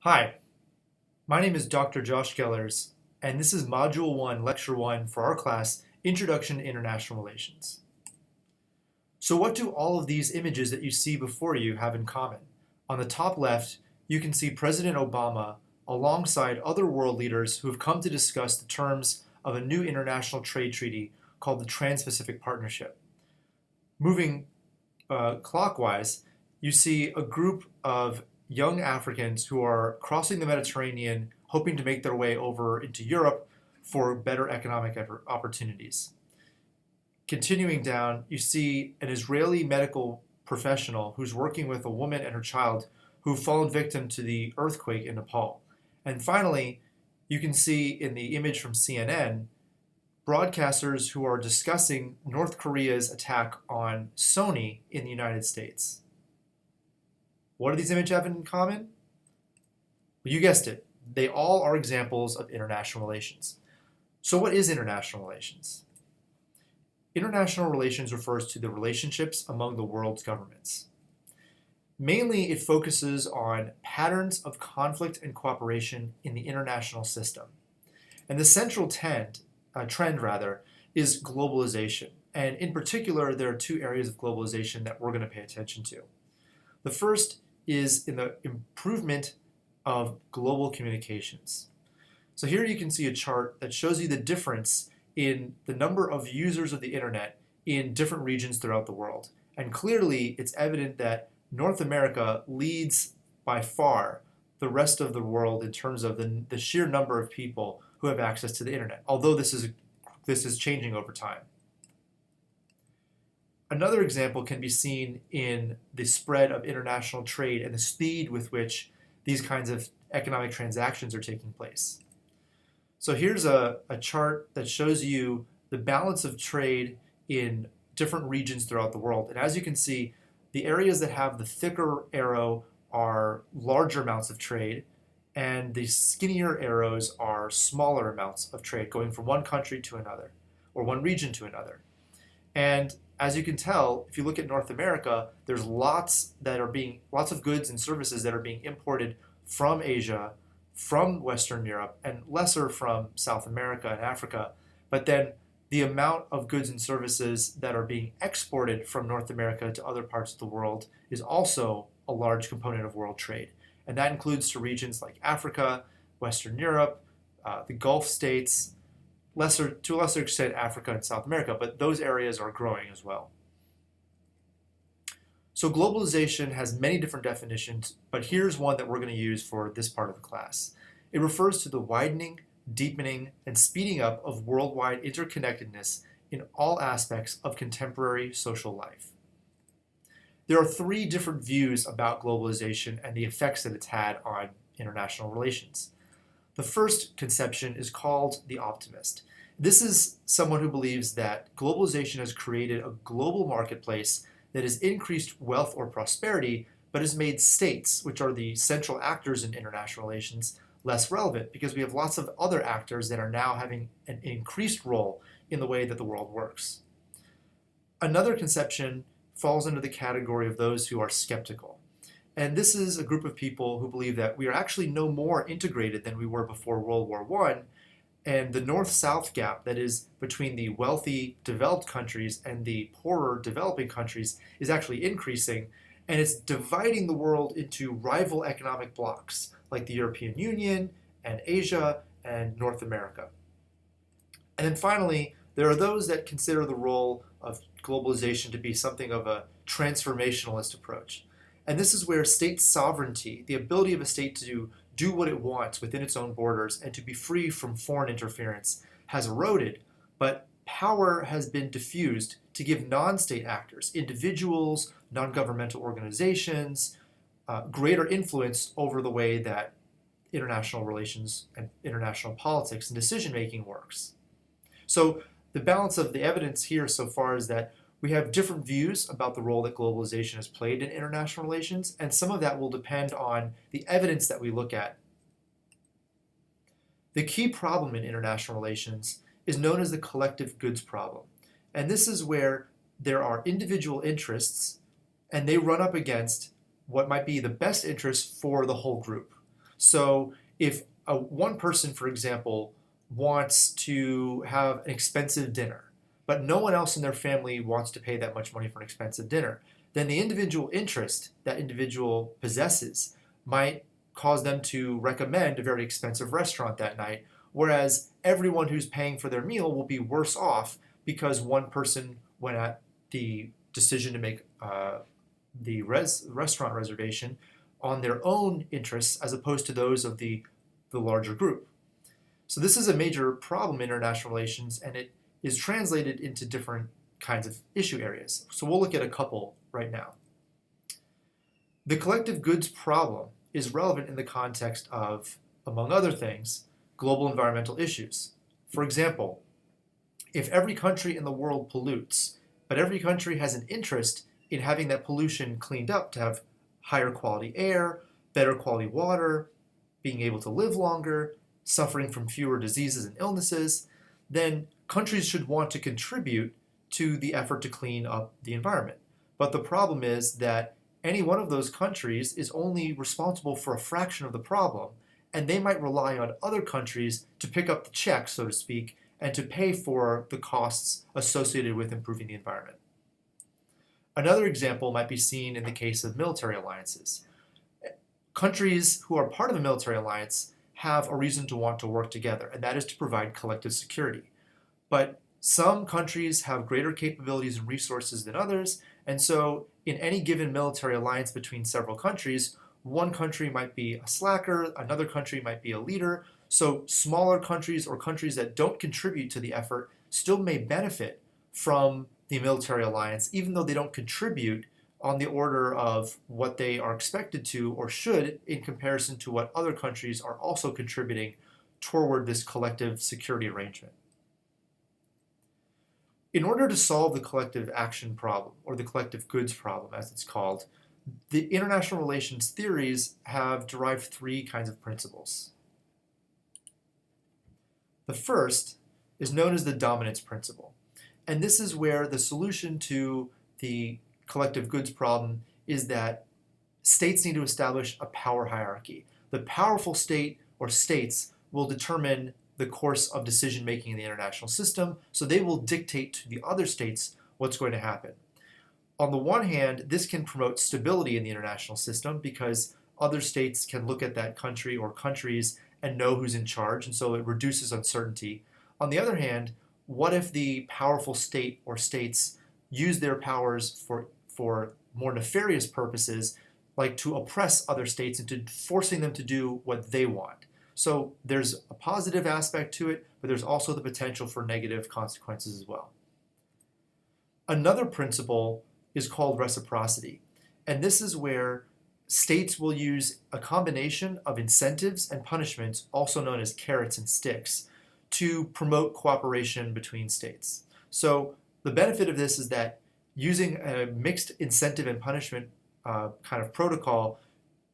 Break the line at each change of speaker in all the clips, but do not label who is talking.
Hi, my name is Dr. Josh Gellers, and this is Module 1, Lecture 1 for our class, Introduction to International Relations. So what do all of these images that you see before you have in common? On the top left, you can see President Obama alongside other world leaders who have come to discuss the terms of a new international trade treaty called the Trans-Pacific Partnership. Moving clockwise, you see a group of young Africans who are crossing the Mediterranean, hoping to make their way over into Europe for better economic opportunities. Continuing down, you see an Israeli medical professional who's working with a woman and her child who've fallen victim to the earthquake in Nepal. And finally, you can see in the image from CNN, broadcasters who are discussing North Korea's attack on Sony in the United States. What do these images have in common? Well, you guessed it. They all are examples of international relations. So what is international relations? International relations refers to the relationships among the world's governments. Mainly, it focuses on patterns of conflict and cooperation in the international system. And the central trend is globalization. And in particular, there are two areas of globalization that we're going to pay attention to. The first is in the improvement of global communications. So here you can see a chart that shows you the difference in the number of users of the internet in different regions throughout the world. And clearly, it's evident that North America leads by far the rest of the world in terms of the sheer number of people who have access to the internet, although this is changing over time. Another example can be seen in the spread of international trade and the speed with which these kinds of economic transactions are taking place. So here's a chart that shows you the balance of trade in different regions throughout the world. And as you can see, the areas that have the thicker arrow are larger amounts of trade, and the skinnier arrows are smaller amounts of trade going from one country to another, or one region to another. And as you can tell, if you look at North America, there's lots of goods and services that are being imported from Asia, from Western Europe, and lesser from South America and Africa. But then the amount of goods and services that are being exported from North America to other parts of the world is also a large component of world trade. And that includes to regions like Africa, Western Europe, the Gulf states, to a lesser extent Africa and South America, but those areas are growing as well. So globalization has many different definitions, but here's one that we're going to use for this part of the class. It refers to the widening, deepening, and speeding up of worldwide interconnectedness in all aspects of contemporary social life. There are three different views about globalization and the effects that it's had on international relations. The first conception is called the optimist. This is someone who believes that globalization has created a global marketplace that has increased wealth or prosperity, but has made states, which are the central actors in international relations, less relevant because we have lots of other actors that are now having an increased role in the way that the world works. Another conception falls under the category of those who are skeptical. And this is a group of people who believe that we are actually no more integrated than we were before World War I, and the north-south gap that is between the wealthy developed countries and the poorer developing countries is actually increasing, and it's dividing the world into rival economic blocs like the European Union and Asia and North America. And then finally, there are those that consider the role of globalization to be something of a transformationalist approach. And this is where state sovereignty, the ability of a state to do what it wants within its own borders and to be free from foreign interference, has eroded, but power has been diffused to give non-state actors, individuals, non-governmental organizations, greater influence over the way that international relations and international politics and decision-making works. So the balance of the evidence here so far is that we have different views about the role that globalization has played in international relations, and some of that will depend on the evidence that we look at. The key problem in international relations is known as the collective goods problem. And this is where there are individual interests, and they run up against what might be the best interest for the whole group. So if one person, for example, wants to have an expensive dinner, but no one else in their family wants to pay that much money for an expensive dinner, then the individual interest that individual possesses might cause them to recommend a very expensive restaurant that night, whereas everyone who's paying for their meal will be worse off because one person went at the decision to make the restaurant reservation on their own interests as opposed to those of the larger group. So this is a major problem in international relations, and it is translated into different kinds of issue areas. So we'll look at a couple right now. The collective goods problem is relevant in the context of, among other things, global environmental issues. For example, if every country in the world pollutes, but every country has an interest in having that pollution cleaned up to have higher quality air, better quality water, being able to live longer, suffering from fewer diseases and illnesses, then countries should want to contribute to the effort to clean up the environment. But the problem is that any one of those countries is only responsible for a fraction of the problem, and they might rely on other countries to pick up the check, so to speak, and to pay for the costs associated with improving the environment. Another example might be seen in the case of military alliances. Countries who are part of a military alliance have a reason to want to work together, and that is to provide collective security. But some countries have greater capabilities and resources than others, and so in any given military alliance between several countries, one country might be a slacker, another country might be a leader. So smaller countries or countries that don't contribute to the effort still may benefit from the military alliance, even though they don't contribute on the order of what they are expected to or should in comparison to what other countries are also contributing toward this collective security arrangement. In order to solve the collective action problem, or the collective goods problem as it's called, the international relations theories have derived three kinds of principles. The first is known as the dominance principle. And this is where the solution to the collective goods problem is that states need to establish a power hierarchy. The powerful state or states will determine the course of decision making in the international system, so they will dictate to the other states what's going to happen. On the one hand, this can promote stability in the international system because other states can look at that country or countries and know who's in charge, and so it reduces uncertainty. On the other hand, what if the powerful state or states use their powers for more nefarious purposes, like to oppress other states into forcing them to do what they want? So there's a positive aspect to it, but there's also the potential for negative consequences as well. Another principle is called reciprocity, and this is where states will use a combination of incentives and punishments, also known as carrots and sticks, to promote cooperation between states. So the benefit of this is that using a mixed incentive and punishment kind of protocol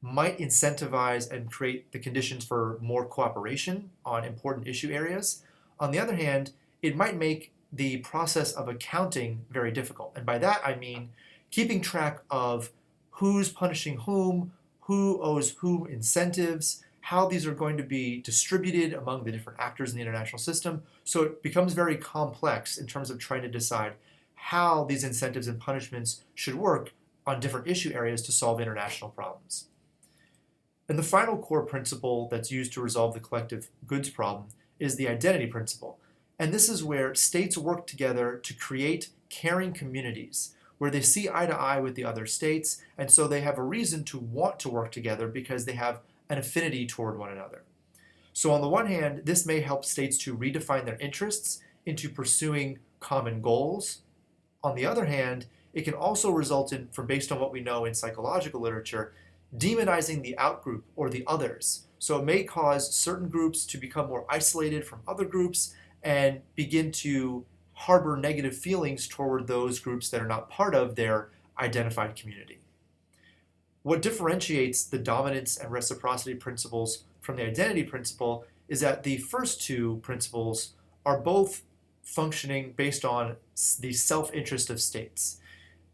might incentivize and create the conditions for more cooperation on important issue areas. On the other hand, it might make the process of accounting very difficult. And by that I mean keeping track of who's punishing whom, who owes whom incentives, how these are going to be distributed among the different actors in the international system. So it becomes very complex in terms of trying to decide how these incentives and punishments should work on different issue areas to solve international problems. And the final core principle that's used to resolve the collective goods problem is the identity principle. And this is where states work together to create caring communities where they see eye to eye with the other states, and so they have a reason to want to work together because they have an affinity toward one another. So on the one hand, this may help states to redefine their interests into pursuing common goals. On the other hand, it can also result in, based on what we know in psychological literature, demonizing the outgroup or the others. So it may cause certain groups to become more isolated from other groups and begin to harbor negative feelings toward those groups that are not part of their identified community. What differentiates the dominance and reciprocity principles from the identity principle is that the first two principles are both functioning based on the self-interest of states.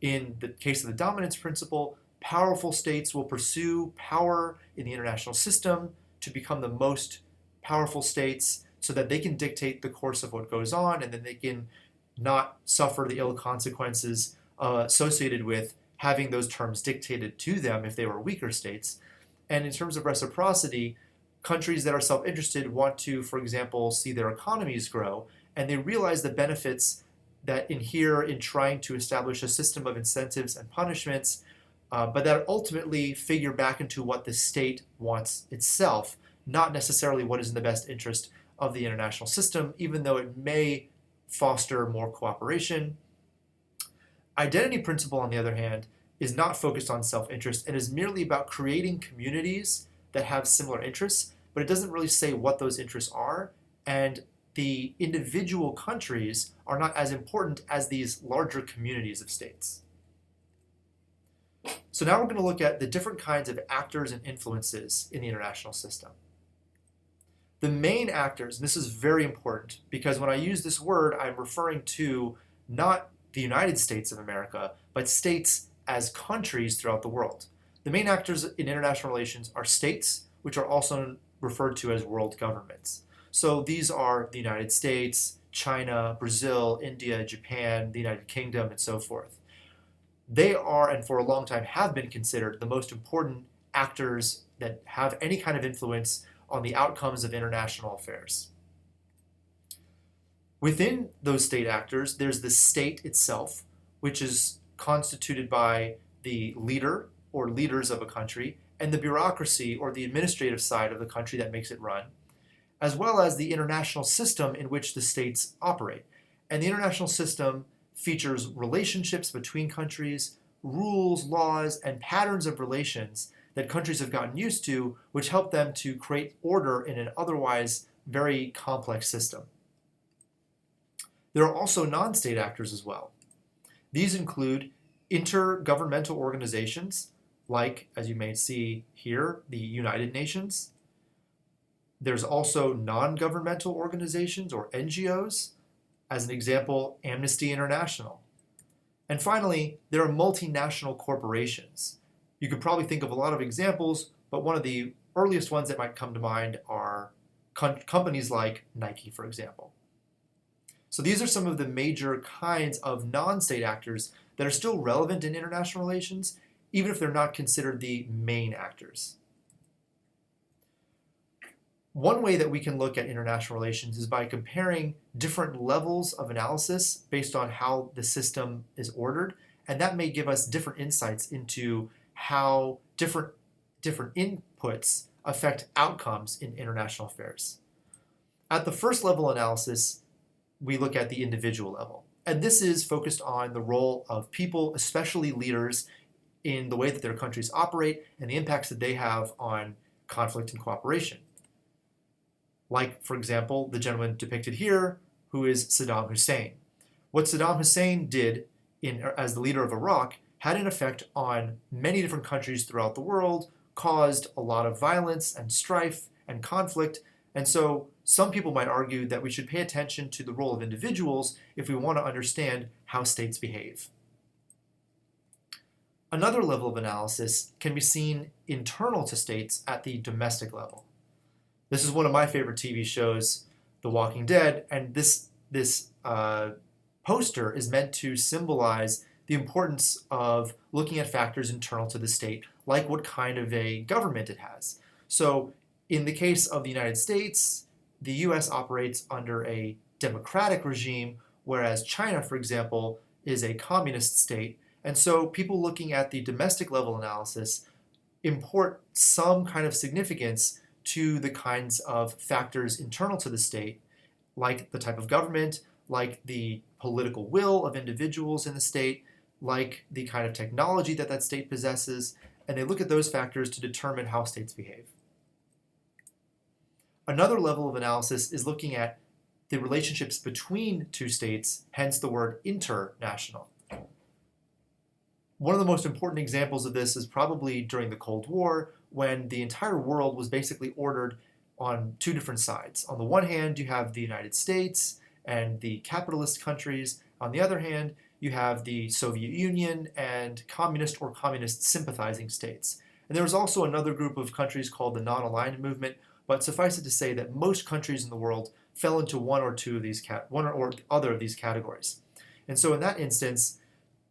In the case of the dominance principle, Powerful states will pursue power in the international system to become the most powerful states so that they can dictate the course of what goes on, and then they can not suffer the ill consequences associated with having those terms dictated to them if they were weaker states. And in terms of reciprocity, countries that are self-interested want to, for example, see their economies grow, and they realize the benefits that inhere in trying to establish a system of incentives and punishments, but that ultimately figure back into what the state wants itself, not necessarily what is in the best interest of the international system, even though it may foster more cooperation. Identity principle, on the other hand, is not focused on self-interest and is merely about creating communities that have similar interests, but it doesn't really say what those interests are, and the individual countries are not as important as these larger communities of states. So now we're going to look at the different kinds of actors and influences in the international system. The main actors, and this is very important because when I use this word, I'm referring to not the United States of America, but states as countries throughout the world. The main actors in international relations are states, which are also referred to as world governments. So these are the United States, China, Brazil, India, Japan, the United Kingdom, and so forth. They are, and for a long time have been considered, the most important actors that have any kind of influence on the outcomes of international affairs. Within those state actors, there's the state itself, which is constituted by the leader or leaders of a country, and the bureaucracy or the administrative side of the country that makes it run, as well as the international system in which the states operate. And the international system features relationships between countries, rules, laws, and patterns of relations that countries have gotten used to, which help them to create order in an otherwise very complex system. There are also non-state actors as well. These include intergovernmental organizations, like, as you may see here, the United Nations. There's also non-governmental organizations, or NGOs, as an example, Amnesty International. And finally, there are multinational corporations. You could probably think of a lot of examples, but one of the earliest ones that might come to mind are companies like Nike, for example. So these are some of the major kinds of non-state actors that are still relevant in international relations, even if they're not considered the main actors. One way that we can look at international relations is by comparing different levels of analysis based on how the system is ordered, and that may give us different insights into how different inputs affect outcomes in international affairs. At the first level analysis, we look at the individual level, and this is focused on the role of people, especially leaders, in the way that their countries operate and the impacts that they have on conflict and cooperation. Like, for example, the gentleman depicted here, who is Saddam Hussein. What Saddam Hussein did as the leader of Iraq had an effect on many different countries throughout the world, caused a lot of violence and strife and conflict, and so some people might argue that we should pay attention to the role of individuals if we want to understand how states behave. Another level of analysis can be seen internal to states at the domestic level. This is one of my favorite TV shows, The Walking Dead, and this poster is meant to symbolize the importance of looking at factors internal to the state, like what kind of a government it has. So in the case of the United States, the US operates under a democratic regime, whereas China, for example, is a communist state. And so people looking at the domestic level analysis import some kind of significance to the kinds of factors internal to the state, like the type of government, like the political will of individuals in the state, like the kind of technology that that state possesses, and they look at those factors to determine how states behave. Another level of analysis is looking at the relationships between two states, hence the word international. One of the most important examples of this is probably during the Cold War, when the entire world was basically ordered on two different sides. On the one hand, you have the United States and the capitalist countries. On the other hand, you have the Soviet Union and communist or communist sympathizing states. And there was also another group of countries called the non-aligned movement, but suffice it to say that most countries in the world fell into one or other of these categories. And so in that instance,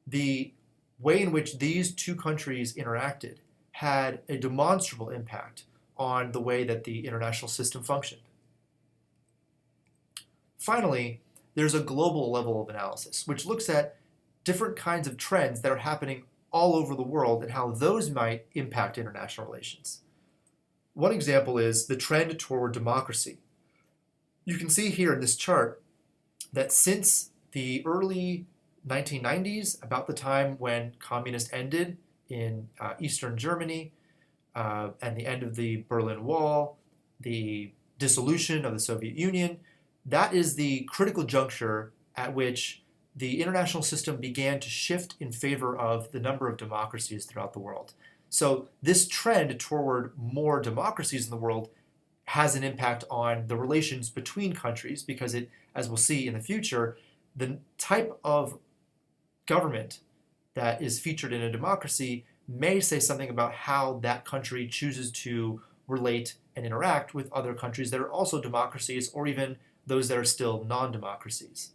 the way in which these two countries interacted had a demonstrable impact on the way that the international system functioned. Finally, there's a global level of analysis, which looks at different kinds of trends that are happening all over the world and how those might impact international relations. One example is the trend toward democracy. You can see here in this chart that since the early 1990s, about the time when communism ended in Eastern Germany, and the end of the Berlin Wall, the dissolution of the Soviet Union, that is the critical juncture at which the international system began to shift in favor of the number of democracies throughout the world. So this trend toward more democracies in the world has an impact on the relations between countries because it, as we'll see in the future, the type of government that is featured in a democracy may say something about how that country chooses to relate and interact with other countries that are also democracies or even those that are still non-democracies.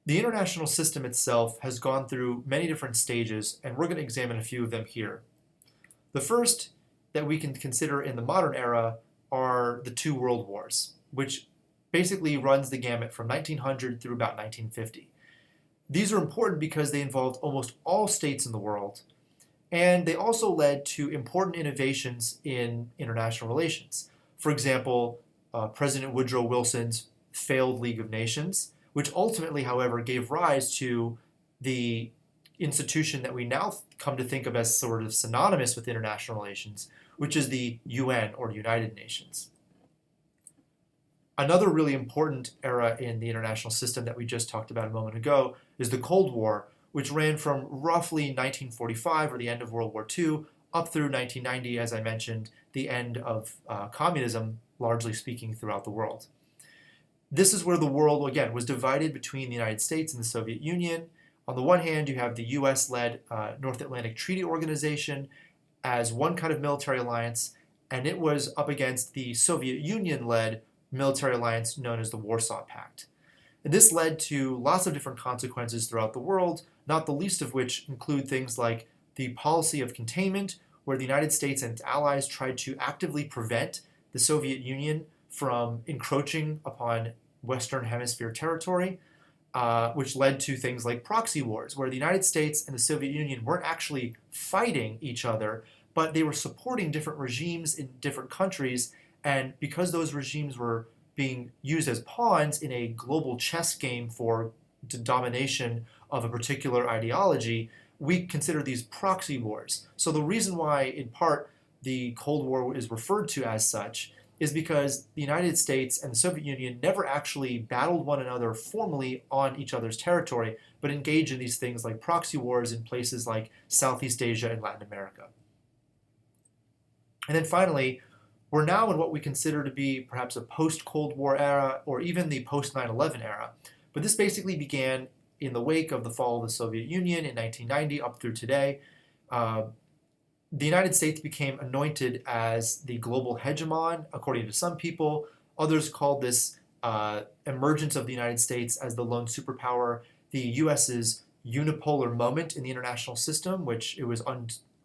The international system itself has gone through many different stages, and we're going to examine a few of them here. The first that we can consider in the modern era are the two world wars, which basically runs the gamut from 1900 through about 1950. These are important because they involved almost all states in the world, and they also led to important innovations in international relations. For example, President Woodrow Wilson's failed League of Nations, which ultimately, however, gave rise to the institution that we now come to think of as sort of synonymous with international relations, which is the UN, or United Nations. Another really important era in the international system that we just talked about a moment ago is the Cold War, which ran from roughly 1945, or the end of World War II, up through 1990, as I mentioned, the end of communism, largely speaking, throughout the world. This is where the world, again, was divided between the United States and the Soviet Union. On the one hand, you have the US-led North Atlantic Treaty Organization as one kind of military alliance, and it was up against the Soviet Union-led military alliance known as the Warsaw Pact. And this led to lots of different consequences throughout the world, not the least of which include things like the policy of containment, where the United States and its allies tried to actively prevent the Soviet Union from encroaching upon Western Hemisphere territory, which led to things like proxy wars, where the United States and the Soviet Union weren't actually fighting each other, but they were supporting different regimes in different countries. And because those regimes were being used as pawns in a global chess game for the domination of a particular ideology, we consider these proxy wars. So the reason why, in part, the Cold War is referred to as such is because the United States and the Soviet Union never actually battled one another formally on each other's territory, but engaged in these things like proxy wars in places like Southeast Asia and Latin America. And then finally, we're now in what we consider to be perhaps a post-Cold War era or even the post-9/11 era. But this basically began in the wake of the fall of the Soviet Union in 1990 up through today. The United States became anointed as the global hegemon, according to some people. Others called this emergence of the United States as the lone superpower, the U.S.'s unipolar moment in the international system, which it was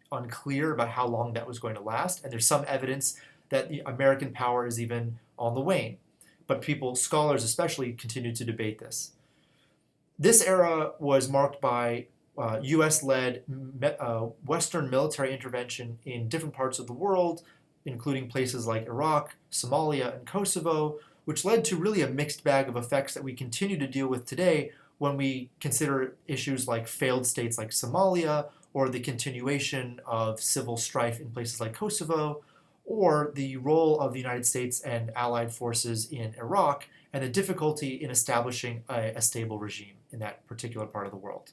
unclear about how long that was going to last. And there's some evidence that the American power is even on the wane. But scholars especially, continue to debate this. This era was marked by US-led Western military intervention in different parts of the world, including places like Iraq, Somalia, and Kosovo, which led to really a mixed bag of effects that we continue to deal with today when we consider issues like failed states like Somalia, or the continuation of civil strife in places like Kosovo, or the role of the United States and allied forces in Iraq, and the difficulty in establishing a stable regime in that particular part of the world.